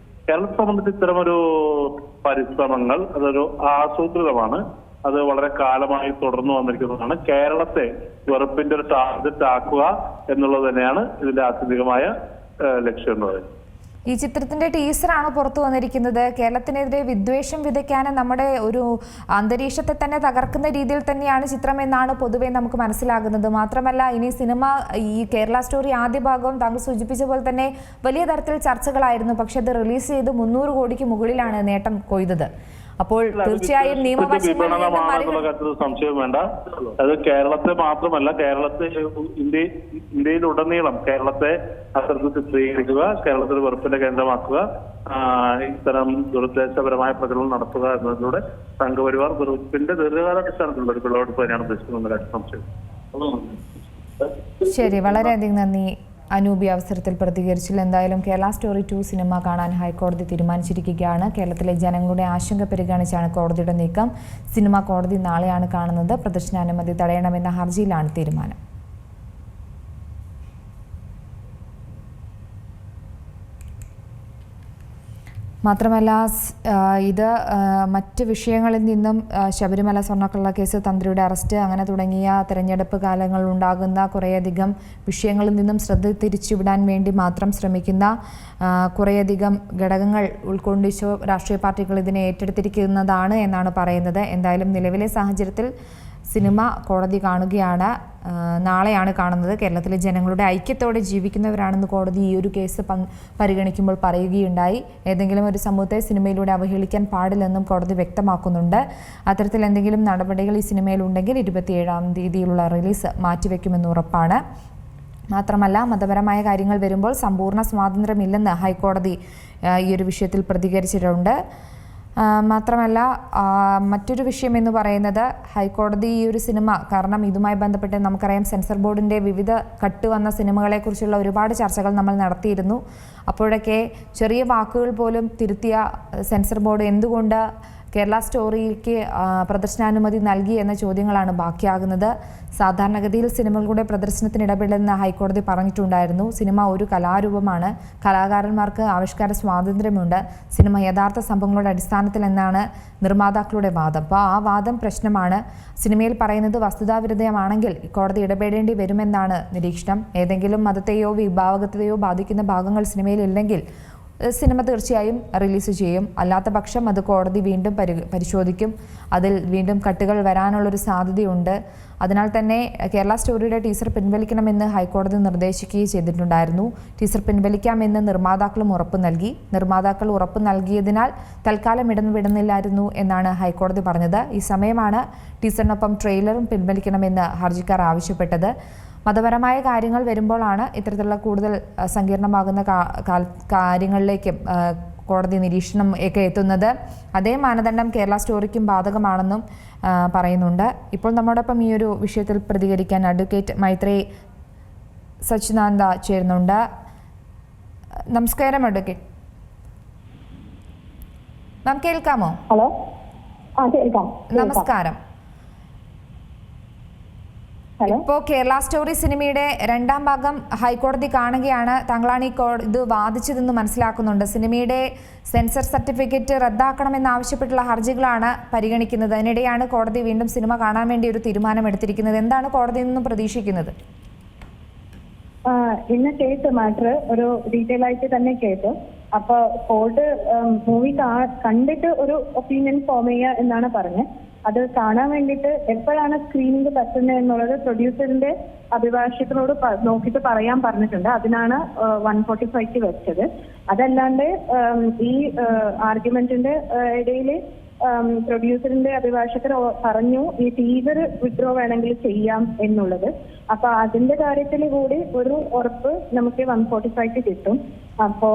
കേരളത്തെ സംബന്ധിച്ച് ഇത്തരമൊരു പരിശ്രമങ്ങൾ അതൊരു ആസൂത്രിതമാണ്. അത് വളരെ കാലമായി തുടർന്നു വന്നിരിക്കുന്നതാണ്. കേരളത്തെ വെറുപ്പിന്റെ ഒരു ടാർഗറ്റ് ആക്കുക എന്നുള്ളത് തന്നെയാണ് ഇതിന്റെ ആത്യന്തികമായ ലക്ഷ്യം എന്ന് പറയുന്നത്. ഈ ചിത്രത്തിന്റെ ടീസറാണ് പുറത്തു വന്നിരിക്കുന്നത്. കേരളത്തിനെതിരെ വിദ്വേഷം വിതയ്ക്കാൻ നമ്മുടെ ഒരു അന്തരീക്ഷത്തെ തന്നെ തകർക്കുന്ന രീതിയിൽ തന്നെയാണ് ചിത്രം എന്നാണ് പൊതുവെ നമുക്ക് മനസ്സിലാകുന്നത്. മാത്രമല്ല ഇനി സിനിമ ഈ കേരള സ്റ്റോറി ആദ്യ ഭാഗവും താങ്കൾ സൂചിപ്പിച്ച പോലെ തന്നെ വലിയ തരത്തിൽ ചർച്ചകളായിരുന്നു. പക്ഷെ അത് റിലീസ് ചെയ്ത് 300 കോടിക്ക് മുകളിലാണ് നേട്ടം കൊയ്തത്. അപ്പോൾ തീർച്ചയായും സംശയം വേണ്ട. അത് കേരളത്തെ മാത്രമല്ല, ഇന്ത്യയിലുടനീളം കേരളത്തെ അത്തരത്തിൽ ചിത്രീകരിക്കുക, കേരളത്തിൽ വെറുപ്പിന്റെ കേന്ദ്രമാക്കുക, ഇത്തരം ദുരുദ്ദേശപരമായ പ്രചരണം നടത്തുക എന്നതിലൂടെ സംഘപരിവാർ വെറുപ്പിന്റെ ദീർഘകാലാടിസ്ഥാനത്തിലുള്ള ഒരു വിളവെടുപ്പ് തന്നെയാണ് ഉദ്ദേശിക്കുന്നത്. സംശയം. ശരി, വളരെയധികം നന്ദി അനൂപ് അവസരത്തിൽ പ്രതികരിച്ചില്ല. എന്തായാലും കേരള സ്റ്റോറി 2 സിനിമ കാണാൻ ഹൈക്കോടതി തീരുമാനിച്ചിരിക്കുകയാണ്. കേരളത്തിലെ ജനങ്ങളുടെ ആശങ്ക പരിഗണിച്ചാണ് കോടതിയുടെ നീക്കം. സിനിമ കോടതി നാളെയാണ് കാണുന്നത്. പ്രദർശനാനുമതി തടയണമെന്ന ഹർജിയിലാണ് തീരുമാനം. മാത്രമല്ല ഇത് മറ്റ് വിഷയങ്ങളിൽ നിന്നും ശബരിമല സ്വർണ്ണക്കള്ള കേസ്, തന്ത്രിയുടെ അറസ്റ്റ് അങ്ങനെ തുടങ്ങിയ തെരഞ്ഞെടുപ്പ് കാലങ്ങളിൽ ഉണ്ടാകുന്ന കുറേയധികം വിഷയങ്ങളിൽ നിന്നും ശ്രദ്ധ തിരിച്ചുവിടാൻ വേണ്ടി മാത്രം ശ്രമിക്കുന്ന കുറേയധികം ഘടകങ്ങൾ ഉൾക്കൊണ്ടിച്ചോ രാഷ്ട്രീയ പാർട്ടികൾ ഇതിനെ ഏറ്റെടുത്തിരിക്കുന്നതാണ് എന്നാണ് പറയുന്നത്. എന്തായാലും നിലവിലെ സാഹചര്യത്തിൽ സിനിമ കോടതി കാണുകയാണ്. നാളെയാണ് കാണുന്നത്. കേരളത്തിലെ ജനങ്ങളുടെ ഐക്യത്തോടെ ജീവിക്കുന്നവരാണെന്ന് കോടതി ഈ ഒരു കേസ് പരിഗണിക്കുമ്പോൾ പറയുകയുണ്ടായി. ഏതെങ്കിലും ഒരു സമൂഹത്തെ സിനിമയിലൂടെ അവഹേളിക്കാൻ പാടില്ലെന്നും കോടതി വ്യക്തമാക്കുന്നുണ്ട്. അത്തരത്തിൽ എന്തെങ്കിലും നടപടികൾ ഈ സിനിമയിലുണ്ടെങ്കിൽ 27-ാം തീയതിയിലുള്ള റിലീസ് മാറ്റിവെക്കുമെന്ന് ഉറപ്പാണ്. മാത്രമല്ല മതപരമായ കാര്യങ്ങൾ വരുമ്പോൾ സമ്പൂർണ്ണ സ്വാതന്ത്ര്യമില്ലെന്ന് ഹൈക്കോടതി ഈ ഒരു വിഷയത്തിൽ പ്രതികരിച്ചിട്ടുണ്ട്. മാത്രമല്ല മറ്റൊരു വിഷയം എന്ന് പറയുന്നത് ഹൈക്കോടതി ഈ ഒരു സിനിമ, കാരണം ഇതുമായി ബന്ധപ്പെട്ട് നമുക്കറിയാം സെൻസർ ബോർഡിൻ്റെ വിവിധ കട്ടുവന്ന സിനിമകളെക്കുറിച്ചുള്ള ഒരുപാട് ചർച്ചകൾ നമ്മൾ നടത്തിയിരുന്നു. അപ്പോഴൊക്കെ ചെറിയ വാക്കുകൾ പോലും തിരുത്തിയ സെൻസർ ബോർഡ് എന്തുകൊണ്ട് കേരള സ്റ്റോറിക്ക് പ്രദർശനാനുമതി നൽകി എന്ന ചോദ്യങ്ങളാണ് ബാക്കിയാകുന്നത്. സാധാരണഗതിയിൽ സിനിമകളുടെ പ്രദർശനത്തിന് ഇടപെടുന്ന ഹൈക്കോടതി പറഞ്ഞിട്ടുണ്ടായിരുന്നു. സിനിമ ഒരു കലാരൂപമാണ്, കലാകാരന്മാർക്ക് ആവിഷ്കാര സ്വാതന്ത്ര്യമുണ്ട്, സിനിമ യഥാർത്ഥ സംഭവങ്ങളുടെ അടിസ്ഥാനത്തിൽ എന്നാണ് നിർമ്മാതാക്കളുടെ വാദം. അപ്പോൾ ആ വാദം പ്രശ്നമാണ്. സിനിമയിൽ പറയുന്നത് വസ്തുതാവിരുദ്ധമാണെങ്കിൽ കോടതി ഇടപെടേണ്ടി വരുമെന്നാണ് നിരീക്ഷണം. ഏതെങ്കിലും മതത്തെയോ വിഭാഗത്തെയോ ബാധിക്കുന്ന ഭാഗങ്ങൾ സിനിമയിൽ ഇല്ലെങ്കിൽ സിനിമ തീർച്ചയായും റിലീസ് ചെയ്യും. അല്ലാത്ത പക്ഷം അത് കോടതി വീണ്ടും പരിശോധിക്കും. അതിൽ വീണ്ടും കട്ടുകൾ വരാനുള്ളൊരു സാധ്യതയുണ്ട്. അതിനാൽ തന്നെ കേരള സ്റ്റോറിയുടെ ടീസർ പിൻവലിക്കണമെന്ന് ഹൈക്കോടതി നിർദ്ദേശിക്കുകയും ചെയ്തിട്ടുണ്ടായിരുന്നു. ടീസർ പിൻവലിക്കാമെന്ന് നിർമ്മാതാക്കളും ഉറപ്പ് നൽകി. നിർമ്മാതാക്കൾ ഉറപ്പ് നൽകിയതിനാൽ തൽക്കാലം വിടുന്നില്ലായിരുന്നു എന്നാണ് ഹൈക്കോടതി പറഞ്ഞത്. ഈ സമയമാണ് ടീസറിനൊപ്പം ട്രെയിലറും പിൻവലിക്കണമെന്ന് ഹർജിക്കാർ ആവശ്യപ്പെട്ടത്. മതപരമായ കാര്യങ്ങൾ വരുമ്പോഴാണ് ഇത്തരത്തിലുള്ള കൂടുതൽ സങ്കീർണമാകുന്ന കാര്യങ്ങളിലേക്കും കോടതി നിരീക്ഷണം ഒക്കെ എത്തുന്നത്. അതേ മാനദണ്ഡം കേരള സ്റ്റോറിക്കും ബാധകമാണെന്നും പറയുന്നുണ്ട്. ഇപ്പോൾ നമ്മോടൊപ്പം ഈ ഒരു വിഷയത്തിൽ പ്രതികരിക്കാൻ അഡ്വക്കേറ്റ് മൈത്രി സച്ചിദാനന്ദ ചേരുന്നുണ്ട്. നമസ്കാരം അഡ്വക്കേറ്റ്. മാം കേൾക്കാമോ? ഹലോ, കേൾക്കാം. നമസ്കാരം. ഹലോ. ഇപ്പോൾ കേരള സ്റ്റോറി സിനിമയുടെ രണ്ടാം ഭാഗം ഹൈക്കോടതി കാണുകയാണ്. താങ്കളാണ് ഇത് വാദിച്ചതെന്ന് മനസ്സിലാക്കുന്നുണ്ട്. സിനിമയുടെ സെൻസർ സർട്ടിഫിക്കറ്റ് റദ്ദാക്കണമെന്നാവശ്യപ്പെട്ടുള്ള ഹർജികളാണ് പരിഗണിക്കുന്നത്. അതിനിടെയാണ് കോടതി വീണ്ടും സിനിമ കാണാൻ വേണ്ടി ഒരു തീരുമാനമെടുത്തിരിക്കുന്നത്. എന്താണ് കോടതിയിൽ നിന്നും പ്രതീക്ഷിക്കുന്നത്? ഇന്ന് കേസ് മാറ്റർ ഒരു ഡീറ്റെയിൽ ആയിട്ട് തന്നെ കേസ്. അപ്പൊ കോർട്ട് മൂവി കണ്ടിട്ട് ഒരു ഒപ്പീനിയൻ ഫോം ചെയ്യുക എന്നാണ് പറഞ്ഞത്. അത് കാണാൻ വേണ്ടിയിട്ട് എപ്പോഴാണ് സ്ക്രീനിങ് പറ്റുന്നത് എന്നുള്ളത് പ്രൊഡ്യൂസറിന്റെ അഭിഭാഷകരോട് നോക്കിയിട്ട് പറയാൻ പറഞ്ഞിട്ടുണ്ട്. അതിനാണ് 145 വെച്ചത്. അതല്ലാണ്ട് ഈ ആർഗ്യുമെന്റിന്റെ ഇടയിൽ പ്രൊഡ്യൂസറിന്റെ അഭിഭാഷകർ പറഞ്ഞു ഈ ടീസർ വിഡ്രോ വേണമെങ്കിൽ ചെയ്യാം എന്നുള്ളത്. അപ്പൊ അതിന്റെ കാര്യത്തിൽ കൂടി ഒരു ഉറപ്പ് നമുക്ക് 145 കിട്ടും. അപ്പോ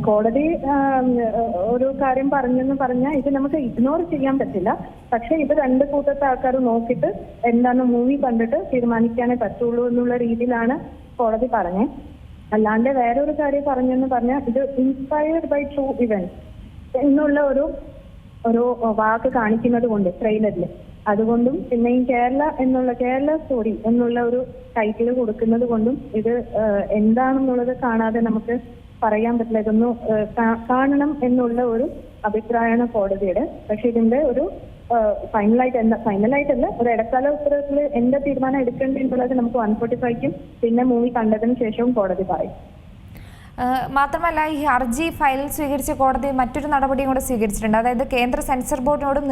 കോടതി ഒരു കാര്യം പറഞ്ഞെന്ന് പറഞ്ഞാൽ ഇത് നമുക്ക് ഇഗ്നോർ ചെയ്യാൻ പറ്റില്ല. പക്ഷെ ഇത് രണ്ട് കൂട്ടത്തെ ആൾക്കാർ നോക്കിയിട്ട് എന്താണ് മൂവി കണ്ടിട്ട് തീരുമാനിക്കാനേ പറ്റുള്ളൂ എന്നുള്ള രീതിയിലാണ് കോടതി പറഞ്ഞത്. അല്ലാണ്ട് വേറൊരു കാര്യം പറഞ്ഞെന്ന് പറഞ്ഞാൽ ഇത് ഇൻസ്പയർഡ് ബൈ ട്രൂ ഇവന്റ്സ് എന്നുള്ള ഒരു വാക്ക് കാണിക്കുന്നത് കൊണ്ട് ട്രെയിലറിൽ, അതുകൊണ്ടും പിന്നെ ഈ കേരള സ്റ്റോറി എന്നുള്ള ഒരു ടൈറ്റിൽ കൊടുക്കുന്നത് കൊണ്ടും ഇത് എന്താണെന്നുള്ളത് കാണാതെ നമുക്ക് പറയാൻ പറ്റില്ല. ഇതൊന്ന് കാണണം എന്നുള്ള ഒരു അഭിപ്രായമാണ് കോടതിയുടെ. പക്ഷെ ഇതിന്റെ ഒരു ഫൈനലായിട്ടല്ല, ഒരു ഇടക്കാല ഉത്തരവിൽ എന്താ തീരുമാനം എടുക്കേണ്ടത് നമുക്ക് 145 പിന്നെ മൂവി കണ്ടതിന് ശേഷവും കോടതി പറയും. മാത്രമല്ല, ഈ ഹർജി ഫയൽ സ്വീകരിച്ച കോടതി മറ്റൊരു നടപടിയും കൂടെ സ്വീകരിച്ചിട്ടുണ്ട്. അതായത് കേന്ദ്ര സെൻസർ ബോർഡിനോടും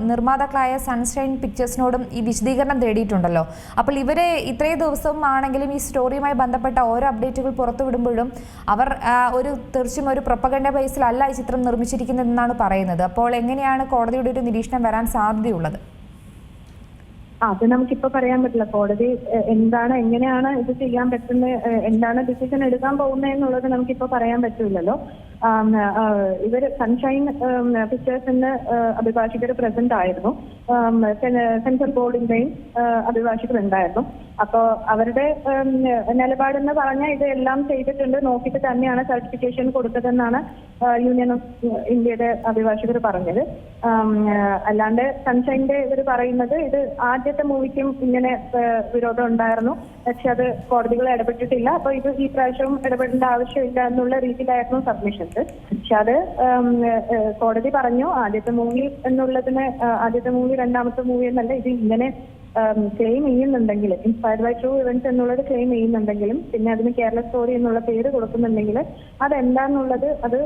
നിർമ്മാതാക്കളായ സൺഷൈൻ പിക്ചേഴ്സിനോടും ഈ വിശദീകരണം തേടിയിട്ടുണ്ടല്ലോ. അപ്പോൾ ഇവരെ ഇത്രയും ദിവസം ആണെങ്കിലും ഈ സ്റ്റോറിയുമായി ബന്ധപ്പെട്ട ഓരോ അപ്ഡേറ്റുകൾ പുറത്തുവിടുമ്പോഴും അവർ തീർച്ചയായും ഒരു പ്രൊപ്പഗൻഡ ബേസിലല്ല ഈ ചിത്രം നിർമ്മിച്ചിരിക്കുന്നതെന്നാണ് പറയുന്നത്. അപ്പോൾ എങ്ങനെയാണ് കോടതിയുടെ ഒരു നിരീക്ഷണം വരാൻ സാധ്യതയുള്ളത്? അത് നമുക്കിപ്പോ പറയാൻ പറ്റില്ല. കോടതി എങ്ങനെയാണ് ഇത് ചെയ്യാൻ പറ്റുന്നത്, എന്താണ് ഡിസിഷൻ എടുക്കാൻ പോകുന്നത് എന്നുള്ളത് നമുക്കിപ്പോ പറയാൻ പറ്റില്ലല്ലോ. ഇവർ സൺഷൈൻ പിക്ചേഴ്സിന്റെ അഭിഭാഷകർ പ്രസന്റ് ആയിരുന്നു, സെൻസർ ബോർഡിന്റെയും അഭിഭാഷകർ ഉണ്ടായിരുന്നു. അപ്പോ അവരുടെ നിലപാടെന്ന് പറഞ്ഞാൽ ഇത് എല്ലാം ചെയ്തിട്ടുണ്ട്, നോക്കിയിട്ട് തന്നെയാണ് സർട്ടിഫിക്കേഷൻ കൊടുത്തതെന്നാണ് യൂണിയൻ ഓഫ് ഇന്ത്യയുടെ അഭിഭാഷകർ പറഞ്ഞത്. അല്ലാണ്ട് സൺഷൈന്റെ ഇവർ പറയുന്നത് ഇത് ആദ്യത്തെ മൂവിക്കും ഇങ്ങനെ വിരോധം ഉണ്ടായിരുന്നു, പക്ഷെ അത് കോടതികൾ ഇടപെട്ടിട്ടില്ല. അപ്പൊ ഇത് ഈ പ്രാവശ്യവും ഇടപെടേണ്ട ആവശ്യമില്ല എന്നുള്ള രീതിയിലായിരുന്നു സബ്മിഷൻസ്. പക്ഷെ അത് കോടതി പറഞ്ഞു ആദ്യത്തെ മൂവി എന്നുള്ളതിന് ആദ്യത്തെ മൂവി രണ്ടാമത്തെ മൂവി എന്നല്ല, ഇത് ഇങ്ങനെ ക്ലെയിം ചെയ്യുന്നുണ്ടെങ്കിൽ ഇൻസ്പയർഡ് ബൈ ട്രൂ ഇവന്റ്സ് എന്നുള്ളത് ക്ലെയിം ചെയ്യുന്നുണ്ടെങ്കിലും പിന്നെ അതിന് കേരള സ്റ്റോറി എന്നുള്ള പേര് കൊടുക്കുന്നുണ്ടെങ്കിൽ അതെന്താന്നുള്ളത് അത്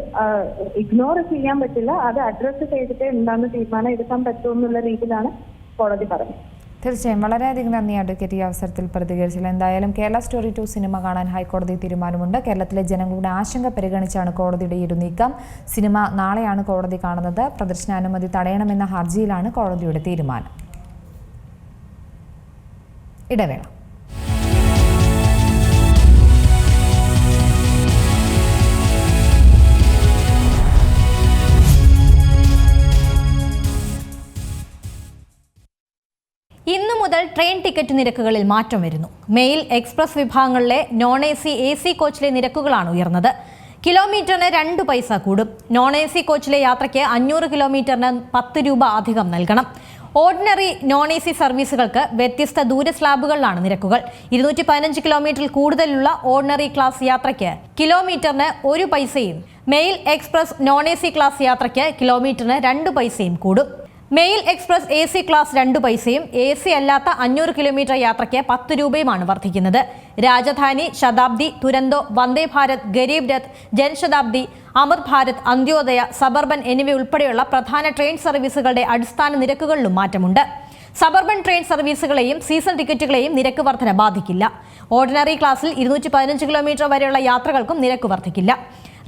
ഇഗ്നോർ ചെയ്യാൻ പറ്റില്ല. അത് അഡ്രസ്സ് ചെയ്തിട്ട് എന്താണെന്ന് തീരുമാനം എടുക്കാൻ പറ്റുമെന്നുള്ള രീതിയിലാണ് കോടതി പറഞ്ഞത്. തീർച്ചയായും വളരെയധികം നന്ദി അഡ്വക്കേറ്റ് ഈ അവസരത്തിൽ പ്രതികരിച്ചില്ല. എന്തായാലും കേരള സ്റ്റോറി 2 സിനിമ കാണാൻ ഹൈക്കോടതി തീരുമാനമുണ്ട്. കേരളത്തിലെ ജനങ്ങളുടെ ആശങ്ക പരിഗണിച്ചാണ് കോടതിയുടെ ഈ ഒരു നീക്കം. സിനിമ നാളെയാണ് കോടതി കാണുന്നത്. പ്രദർശനാനുമതി തടയണമെന്ന ഹർജിയിലാണ് കോടതിയുടെ തീരുമാനം. ഇടവേള. ഇന്നു മുതൽ ട്രെയിൻ ടിക്കറ്റ് നിരക്കുകളിൽ മാറ്റം വരുന്നു. മെയിൽ, എക്സ്പ്രസ് വിഭാഗങ്ങളിലെ നോൺ AC, AC കോച്ചിലെ നിരക്കുകളാണ് ഉയർന്നത്. കിലോമീറ്ററിന് 2 പൈസ കൂടും. നോൺ AC കോച്ചിലെ യാത്രയ്ക്ക് 500 കിലോമീറ്ററിന് 10 രൂപ അധികം നൽകണം. ഓർഡിനറി നോൺ AC സർവീസുകൾക്ക് വ്യത്യസ്ത ദൂര സ്ലാബുകളിലാണ് നിരക്കുകൾ. 215 കിലോമീറ്ററിൽ കൂടുതലുള്ള ഓർഡിനറി ക്ലാസ് യാത്രയ്ക്ക് കിലോമീറ്ററിന് 1 പൈസയും mail express non AC class യാത്രയ്ക്ക് കിലോമീറ്ററിന് 2 പൈസയും കൂടും. മെയിൽ എക്സ്പ്രസ് AC ക്ലാസ് 2 പൈസയും AC അല്ലാത്ത 500 കിലോമീറ്റർ യാത്രയ്ക്ക് 10 രൂപയുമാണ് വർദ്ധിക്കുന്നത്. രാജധാനി, ശതാബ്ദി, തുരന്തോ, വന്ദേ ഭാരത്, ഗരീബ് രഥ്, ജൻശതാബ്ദി, അമൃത് ഭാരത്, അന്ത്യോദയ, സബർബൻ എന്നിവയുൾപ്പെടെയുള്ള പ്രധാന ട്രെയിൻ സർവീസുകളുടെ അടിസ്ഥാന നിരക്കുകളിലും മാറ്റമുണ്ട്. സബർബൻ ട്രെയിൻ സർവീസുകളെയും സീസൺ ടിക്കറ്റുകളെയും നിരക്ക് വർധന ബാധിക്കില്ല. ഓർഡിനറി ക്ലാസ്സിൽ 215 കിലോമീറ്റർ വരെയുള്ള യാത്രകൾക്കും നിരക്ക് വർദ്ധിക്കില്ല.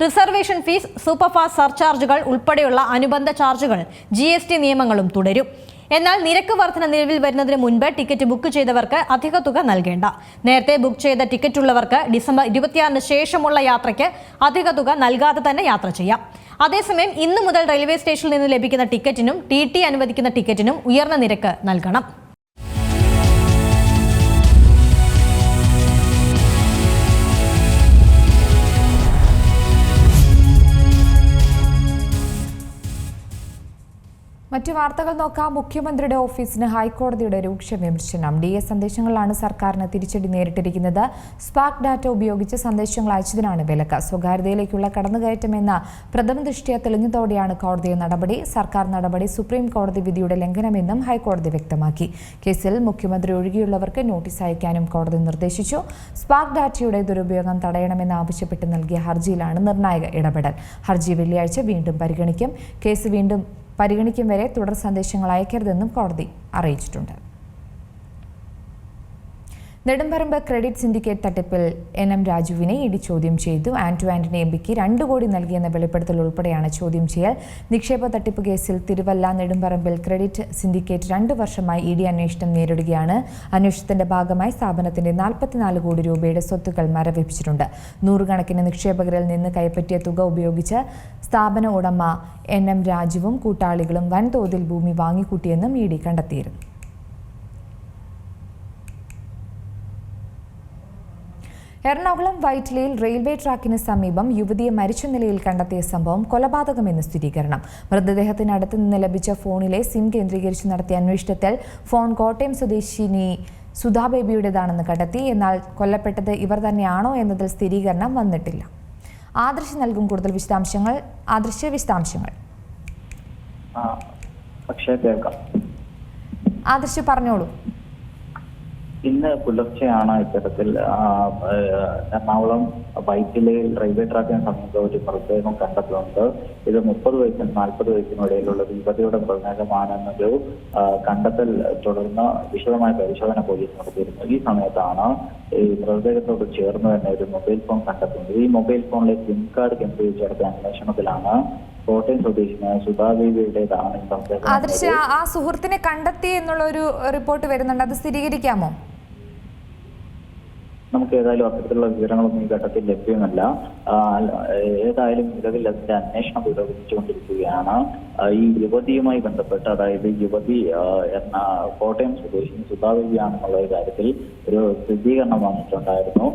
റിസർവേഷൻ ഫീസ്, സൂപ്പർഫാസ്റ്റ് സർചാർജുകൾ ഉൾപ്പെടെയുള്ള അനുബന്ധ ചാർജുകൾ, GST നിയമങ്ങളും തുടരും. എന്നാൽ നിരക്ക് വർധന നിലവിൽ വരുന്നതിന് മുൻപ് ടിക്കറ്റ് ബുക്ക് ചെയ്തവർക്ക് അധിക തുക നൽകേണ്ട. നേരത്തെ ബുക്ക് ചെയ്ത ടിക്കറ്റ് ഉള്ളവർക്ക് ഡിസംബർ 26 ശേഷമുള്ള യാത്രയ്ക്ക് അധിക തുക നൽകാതെ തന്നെ യാത്ര ചെയ്യാം. അതേസമയം ഇന്നു മുതൽ റെയിൽവേ സ്റ്റേഷനിൽ നിന്ന് ലഭിക്കുന്ന ടിക്കറ്റിനും TT അനുവദിക്കുന്ന ടിക്കറ്റിനും ഉയർന്ന നിരക്ക് നൽകണം. മറ്റു വാർത്തകൾ നോക്കാം. മുഖ്യമന്ത്രിയുടെ ഓഫീസിന് ഹൈക്കോടതിയുടെ രൂക്ഷ വിമർശനം. DS സന്ദേശങ്ങളിലാണ് സർക്കാരിന് തിരിച്ചടി നേരിട്ടിരിക്കുന്നത്. സ്പാർക്ക് ഡാറ്റ ഉപയോഗിച്ച് സന്ദേശങ്ങൾ അയച്ചതിനാണ് വിലക്ക്. സ്വകാര്യതയിലേക്കുള്ള കടന്നുകയറ്റമെന്ന പ്രഥമ ദൃഷ്ട്യാ തെളിഞ്ഞതോടെയാണ് കോടതി നടപടി. സർക്കാർ നടപടി സുപ്രീം കോടതി വിധിയുടെ ലംഘനമെന്നും ഹൈക്കോടതി വ്യക്തമാക്കി. കേസിൽ മുഖ്യമന്ത്രി ഒഴികെയുള്ളവർക്ക് നോട്ടീസ് അയക്കാനും കോടതി നിർദ്ദേശിച്ചു. സ്പാർക്ക് ഡാറ്റയുടെ ദുരുപയോഗം തടയണമെന്നാവശ്യപ്പെട്ട് നൽകിയ ഹർജിയിലാണ് നിർണായക ഇടപെടൽ. ഹർജി വെള്ളിയാഴ്ച വീണ്ടും പരിഗണിക്കും. കേസ് വീണ്ടും പരിഗണിക്കും വരെ തുടർ സന്ദേശങ്ങൾ അയക്കരുതെന്നും കോടതി അറിയിച്ചിട്ടുണ്ട്. നെടുമ്പറമ്പ് ക്രെഡിറ്റ് സിൻഡിക്കേറ്റ് തട്ടിപ്പിൽ NM രാജുവിനെ ED ചോദ്യം ചെയ്തു. ആന്റണി MPക്ക് 2 കോടി നൽകിയെന്ന വെളിപ്പെടുത്തൽ ഉൾപ്പെടെയാണ് ചോദ്യം ചെയ്യൽ. നിക്ഷേപ തട്ടിപ്പ് കേസിൽ തിരുവല്ല നെടുമ്പറമ്പിൽ ക്രെഡിറ്റ് സിൻഡിക്കേറ്റ് 2 വർഷമായി ED അന്വേഷണം നേരിടുകയാണ്. അന്വേഷണത്തിന്റെ ഭാഗമായി സ്ഥാപനത്തിന്റെ 44 കോടി രൂപയുടെ സ്വത്തുക്കൾ മരവിപ്പിച്ചിട്ടുണ്ട്. നൂറുകണക്കിന് നിക്ഷേപകരിൽ നിന്ന് കൈപ്പറ്റിയ തുക ഉപയോഗിച്ച് സ്ഥാപന ഉടമ NM രാജുവും കൂട്ടാളികളും വൻതോതിൽ ഭൂമി വാങ്ങിക്കൂട്ടിയെന്നും ED കണ്ടെത്തിയിരുന്നു. എറണാകുളം വൈറ്റിലയിൽ റെയിൽവേ ട്രാക്കിന് സമീപം യുവതിയെ മരിച്ച നിലയിൽ കണ്ടെത്തിയ സംഭവം കൊലപാതകമെന്ന് സ്ഥിരീകരണം. മൃതദേഹത്തിനടുത്ത് നിന്ന് ലഭിച്ച ഫോണിലെ സിം കേന്ദ്രീകരിച്ച് നടത്തിയ അന്വേഷണത്തിൽ ഫോൺ കോട്ടയം സ്വദേശിനി സുധാ ബേബിയുടേതാണെന്ന് കണ്ടെത്തി. എന്നാൽ കൊല്ലപ്പെട്ടത് ഇവർ തന്നെയാണോ എന്നതിൽ സ്ഥിരീകരണം വന്നിട്ടില്ല. ആദർശ് നൽകും കൂടുതൽ വിശദാംശങ്ങൾ. ആദർശ് പറഞ്ഞോളൂ. ഇന്ന് പുലർച്ചെയാണ് ഇത്തരത്തിൽ എറണാകുളം വൈറ്റിലയിൽ റെയിൽവേ ട്രാക്കിന് സമീപം ഒരു മൃതദേഹം കണ്ടെത്തുന്നത്. ഇത് 30 വയസ്സിനും 40 വയസ്സിനും ഇടയിലുള്ള യുവതിയുടെ മൃതദേഹമാണെന്നൊരു കണ്ടെത്തൽ തുടർന്ന് വിശദമായ പരിശോധന പോലീസ് നടത്തിയിരുന്നു. ഈ സമയത്താണ് ഈ മൃതദേഹത്തോട് ചേർന്ന് തന്നെ ഒരു മൊബൈൽ ഫോൺ കണ്ടെത്തുന്നത്. ഈ മൊബൈൽ ഫോണിലെ സിം കാർഡ് കേന്ദ്രീകരിച്ച് നടത്തിയ അന്വേഷണത്തിലാണ് കോട്ടയം സ്വദേശിനായ സുധാദേവിയുടേതാണ് ഈ സംശയം. ആദർശ്, ആ സുഹൃത്തിനെ കണ്ടെത്തി എന്നുള്ള ഒരു റിപ്പോർട്ട് വരുന്നുണ്ട്, അത് സ്ഥിരീകരിക്കാമോ? നമുക്ക് ഏതായാലും അത്തരത്തിലുള്ള വിവരങ്ങളൊന്നും ഈ ഘട്ടത്തിൽ ലഭ്യമല്ല. ഏതായാലും നിലവിൽ അതിന്റെ അന്വേഷണം പുരോഗമിച്ചുകൊണ്ടിരിക്കുകയാണ്. ഈ യുവതിയുമായി ബന്ധപ്പെട്ട്, അതായത് യുവതി കോട്ടയം സ്വദേശിനി സുധാദേവിയാണെന്നുള്ള കാര്യത്തിൽ ഒരു സ്ഥിരീകരണം വന്നിട്ടുണ്ടായിരുന്നു.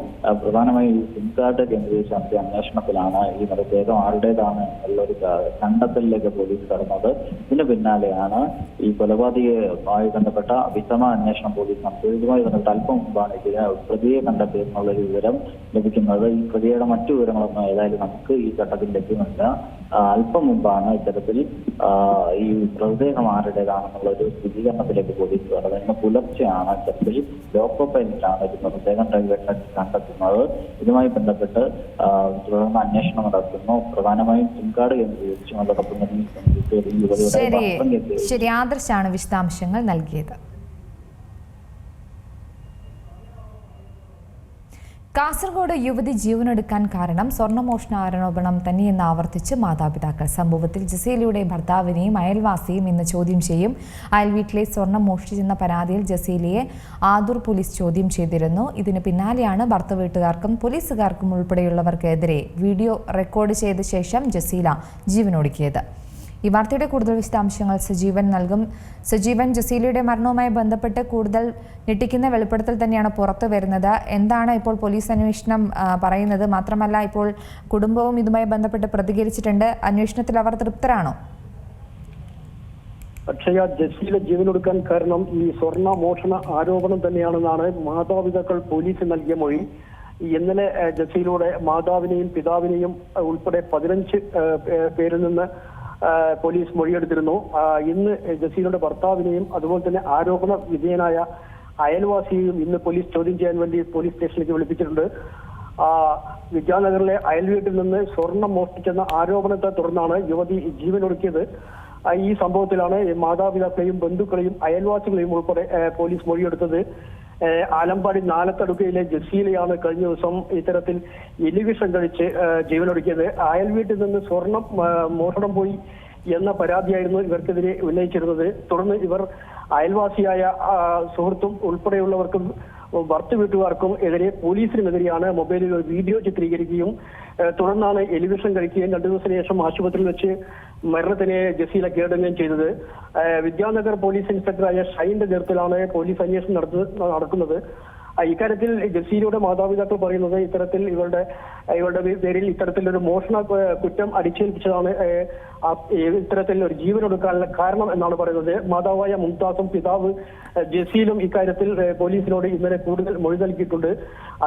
പ്രധാനമായും ഈ സിം കാർഡ് കേന്ദ്രീകരിച്ച് നടത്തിയ അന്വേഷണത്തിലാണ് ഈ മൃതദേഹം ആരുടേതാണ് എന്നുള്ളൊരു കണ്ടെത്തലിലേക്ക് പോലീസ് കടന്നത്. ഇതിന് പിന്നാലെയാണ് ഈ കൊലപാതകവുമായി ബന്ധപ്പെട്ട വിശദ അന്വേഷണം പോലീസ് നടത്തിയത്. ഇതുമായി ബന്ധപ്പെട്ട് അല്പം മുമ്പാണ് ഇതിന് പ്രതിയെ കണ്ടെത്തി എന്നുള്ളൊരു വിവരം ലഭിക്കുന്നത്. ഈ പ്രതിയുടെ മറ്റു വിവരങ്ങളൊന്നും ഏതായാലും നമുക്ക് ഈ ഘട്ടത്തിൽ ലഭ്യമല്ല. അല്പം മുമ്പാണ് ഇത്തരത്തിൽ ഈ മൃതദേഹം ആരുടേതാണെന്നുള്ള ഒരു സ്ഥിരീകരണത്തിലേക്ക് പോലീസ് കടന്നത്. ഇന്ന് പുലർച്ചെയാണ് ഇത്തരത്തിൽ ലോ പ്രൊഫൈലിലാണ് ഒരു മൃതദേഹം റെയിൽവേ ട്രാക്കിൽ കണ്ടെത്തുന്നത്. ഇതുമായി ബന്ധപ്പെട്ട് തുടർന്ന് അന്വേഷണം നടത്തുന്നു. പ്രധാനമായും സിം കാർഡ് കേന്ദ്രീകരിച്ചും അതോടൊപ്പം യുവതിയുടെ ശരി, ആദർശാണ് വിശദാംശങ്ങൾ നൽകിയത്. കാസർഗോഡ് യുവതി ജീവനെടുക്കാൻ കാരണം സ്വർണ്ണമോഷണ ആരോപണം തന്നെയെന്ന് ആവർത്തിച്ച് മാതാപിതാക്കൾ. സംഭവത്തിൽ ജസീലയുടെ ഭർത്താവിനെയും അയൽവാസിയും ഇന്ന് ചോദ്യം ചെയ്യും. അയൽവീട്ടിലെ സ്വർണം മോഷ്ടിച്ചെന്ന പരാതിയിൽ ജസീലയെ ആദൂർ പോലീസ് ചോദ്യം ചെയ്തിരുന്നു. ഇതിന് പിന്നാലെയാണ് ഭർത്ത വീട്ടുകാർക്കും പോലീസുകാർക്കും ഉൾപ്പെടെയുള്ളവർക്കെതിരെ വീഡിയോ റെക്കോർഡ് ചെയ്ത ശേഷം ജസീല ജീവനൊടുക്കിയത്. ഈ വാർത്തയുടെ കൂടുതൽ വിശദാംശങ്ങൾ സജീവൻ നൽകും. സജീവൻ, ജസീലയുടെ മരണവുമായി ബന്ധപ്പെട്ട് കൂടുതൽ ഞെട്ടിക്കുന്ന വെളിപ്പെടുത്തൽ തന്നെയാണ് പുറത്തു വരുന്നത്. എന്താണ് ഇപ്പോൾ പോലീസ് അന്വേഷണം പറയുന്നത്? മാത്രമല്ല, ഇപ്പോൾ കുടുംബവും ഇതുമായി ബന്ധപ്പെട്ട് പ്രതികരിച്ചിട്ടുണ്ട്. അന്വേഷണത്തിൽ അവർ തൃപ്തരാണോ? അക്ഷയ, ജസീല ജീവനൊടുക്കാൻ കാരണം ഈ സ്വർണ്ണ മോഷണ ആരോപണം തന്നെയാണെന്നാണ് മാതാപിതാക്കൾ പോലീസിന് നൽകിയ മൊഴി. ഇന്നലെ ജസീലയുടെ മാതാവിനെയും പിതാവിനെയും ഉൾപ്പെടെ 15 പേരിൽ നിന്ന് പോലീസ് മൊഴിയെടുത്തിരുന്നു. ഇന്ന് ജസീലയുടെ ഭർത്താവിനെയും അതുപോലെ തന്നെ ആരോപണ വിധേയനായ അയൽവാസിയെയും ഇന്ന് പോലീസ് ചോദ്യം ചെയ്യാൻ വേണ്ടി പോലീസ് സ്റ്റേഷനിലേക്ക് വിളിപ്പിച്ചിട്ടുണ്ട്. വിദ്യാനഗറിലെ അയൽവീട്ടിൽ നിന്ന് സ്വർണം മോഷ്ടിച്ചെന്ന ആരോപണത്തെ തുടർന്നാണ് യുവതി ജീവനൊടുക്കിയത്. ഈ സംഭവത്തിലാണ് മാതാപിതാക്കളെയും ബന്ധുക്കളെയും അയൽവാസികളെയും ഉൾപ്പെടെ പോലീസ് മൊഴിയെടുത്തത്. ആലമ്പാടി നാലത്തടുക്കയിലെ ജസീലയാണ് കഴിഞ്ഞ ദിവസം ഇത്തരത്തിൽ എലിവിഷം കഴിച്ച് ജീവനൊടുക്കിയത്. അയൽവീട്ടിൽ നിന്ന് സ്വർണം മോഷണം പോയി എന്ന പരാതിയായിരുന്നു ഇവർക്കെതിരെ ഉന്നയിച്ചിരുന്നത്. തുടർന്ന് ഇവർ അയൽവാസിയായ സുഹൃത്തും ഉൾപ്പെടെയുള്ളവർക്കും ഭർത്തു വീട്ടുകാർക്കും എതിരെ പോലീസിനുമെതിരെയാണ് മൊബൈലിൽ ഒരു വീഡിയോ ചിത്രീകരിക്കുകയും തുടർന്നാണ് എലിവിഷം കഴിക്കുകയും 2 ദിവസത്തിന് ശേഷം ആശുപത്രിയിൽ വെച്ച് മരണത്തിന് ജസീല കീഴടങ്ങുകയും ചെയ്തത്. വിദ്യാനഗർ പോലീസ് ഇൻസ്പെക്ടറായ ഷൈന്റെ നേതൃത്വത്തിലാണ് പോലീസ് അന്വേഷണം നടക്കുന്നത്. ഇക്കാര്യത്തിൽ ജസീലയുടെ മാതാപിതാക്കൾ പറയുന്നത് ഇത്തരത്തിൽ ഇവരുടെ പേരിൽ ഇത്തരത്തിലൊരു മോഷണ കുറ്റം അടിച്ചേൽപ്പിച്ചതാണ് ഇത്തരത്തിൽ ഒരു ജീവനൊടുക്കാനുള്ള കാരണം എന്നാണ് പറയുന്നത്. മാതാവായ മുംതാസും പിതാവ് ജസീലും ഇക്കാര്യത്തിൽ പോലീസിനോട് ഇന്നലെ കൂടുതൽ മൊഴി നൽകിയിട്ടുണ്ട്.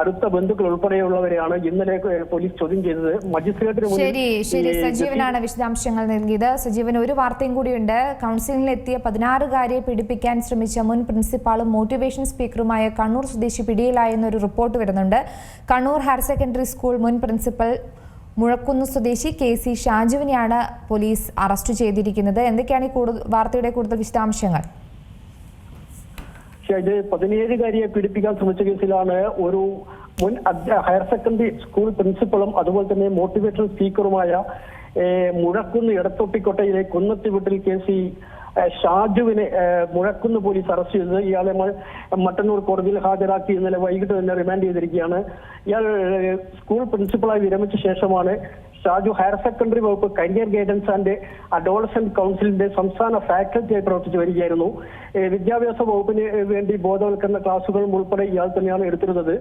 അടുത്ത ബന്ധുക്കൾ ഉൾപ്പെടെയുള്ളവരെയാണ് ഇന്നലെ പോലീസ് ചോദ്യം ചെയ്തത്. മജിസ്ട്രേറ്റിന് ശരി, സജീവനാണ് വിശദാംശങ്ങൾ നൽകിയത്. സജീവൻ, ഒരു വാർത്തയും കൂടിയുണ്ട്. കൗൺസിലിലെത്തിയ 16-കാരിയെ പീഡിപ്പിക്കാൻ ശ്രമിച്ച മുൻ പ്രിൻസിപ്പാളും മോട്ടിവേഷൻ സ്പീക്കറുമായ കണ്ണൂർ സ്വദേശി പിടിയിലായെന്നൊരു റിപ്പോർട്ട് വരുന്നുണ്ട്. കണ്ണൂർ ഹയർ സെക്കൻഡറി സ്കൂൾ മുൻ പ്രിൻസിപ്പൽ മുഴക്കുന്ന് സ്വദേശി KC ഷാജുവിനെയാണ് പോലീസ് അറസ്റ്റ് ചെയ്തിരിക്കുന്നത്. എന്തൊക്കെയാണ് ഈ വാർത്തയുടെ കൂടുതൽ വിശദാംശങ്ങൾ? 17-കാരിയെ പീഡിപ്പിക്കാൻ ശ്രമിച്ച കേസിലാണ് ഒരു മുൻ ഹയർ സെക്കൻഡറി സ്കൂൾ പ്രിൻസിപ്പളും അതുപോലെ തന്നെ മോട്ടിവേഷൻ സ്പീക്കറുമായ മുഴക്കുന്ന് എടത്തൊട്ടിക്കോട്ടയിലെ കുന്നത്തിവീട്ടിൽ KC ഷാജുവിനെ മുഴക്കുന്ന് പോലീസ് അറസ്റ്റ് ചെയ്തത്. ഇയാളെ മട്ടന്നൂർ കോടതിയിൽ ഹാജരാക്കി ഇന്നലെ വൈകിട്ട് തന്നെ റിമാൻഡ് ചെയ്തിരിക്കുകയാണ്. ഇയാൾ സ്കൂൾ പ്രിൻസിപ്പളായി വിരമിച്ച ശേഷമാണ് ഷാജു ഹയർ സെക്കൻഡറി വകുപ്പ് കരിയർ ഗൈഡൻസ് ആൻഡ് അഡോളസന്റ് കൗൺസിലിന്റെ സംസ്ഥാന ഫാക്കൽറ്റിയായി പ്രവർത്തിച്ചു വരികയായിരുന്നു. വിദ്യാഭ്യാസ വകുപ്പിന് വേണ്ടി ബോധവൽക്കരണ ക്ലാസുകളും ഉൾപ്പെടെ ഇയാൾ തന്നെയാണ് എടുത്തിരുന്നത്.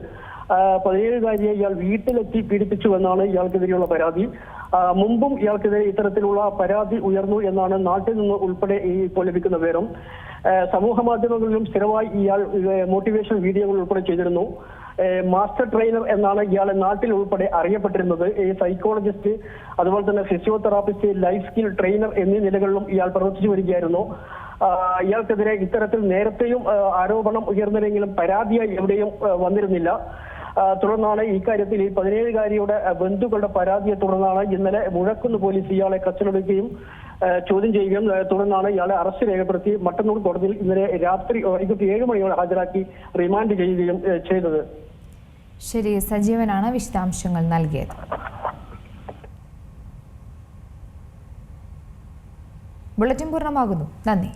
17-കാരിയെ ഇയാൾ വീട്ടിലെത്തി പീഡിപ്പിച്ചുവെന്നാണ് ഇയാൾക്കെതിരെയുള്ള പരാതി. മുമ്പും ഇയാൾക്കെതിരെ ഇത്തരത്തിലുള്ള പരാതി ഉയർന്നു എന്നാണ് നാട്ടിൽ നിന്ന് ഉൾപ്പെടെ ഇപ്പോൾ ലഭിക്കുന്ന വിവരം. സമൂഹ മാധ്യമങ്ങളിലും സ്ഥിരമായി ഇയാൾ മോട്ടിവേഷൻ വീഡിയോകൾ ഉൾപ്പെടെ ചെയ്തിരുന്നു. മാസ്റ്റർ ട്രെയിനർ എന്നാണ് ഇയാളെ നാട്ടിൽ ഉൾപ്പെടെ അറിയപ്പെട്ടിരുന്നത്. സൈക്കോളജിസ്റ്റ്, അതുപോലെ തന്നെ ഫിസിയോതെറാപ്പിസ്റ്റ്, ലൈഫ് സ്കിൽ ട്രെയിനർ എന്നീ നിലകളിലും ഇയാൾ പ്രവർത്തിച്ചു വരികയായിരുന്നു. ഇയാൾക്കെതിരെ ഇത്തരത്തിൽ നേരത്തെയും ആരോപണം ഉയർന്നില്ലെങ്കിലും പരാതിയായി എവിടെയും വന്നിരുന്നില്ല. തുടർന്നാണ് ഇക്കാര്യത്തിൽ ഈ 17-കാരിയുടെ ബന്ധുക്കളുടെ പരാതിയെ തുടർന്നാണ് ഇന്നലെ മുഴക്കുന്ന് പോലീസ് ഇയാളെ കസ്റ്റഡിയെടുക്കുകയും ചോദ്യം ചെയ്യുകയും തുടർന്നാണ് ഇയാളെ അറസ്റ്റ് രേഖപ്പെടുത്തി മട്ടന്നൂർ കോടതിയിൽ ഇന്നലെ രാത്രി വൈകിട്ട് 7 മണിയോടെ ഹാജരാക്കി റിമാൻഡ് ചെയ്യുകയും ചെയ്തത്. ശരി, സജീവനാണ് വിശദാംശങ്ങൾ നൽകിയത്. ബുള്ളറ്റിൻ പൂർണ്ണമാകുന്നു. നന്ദി.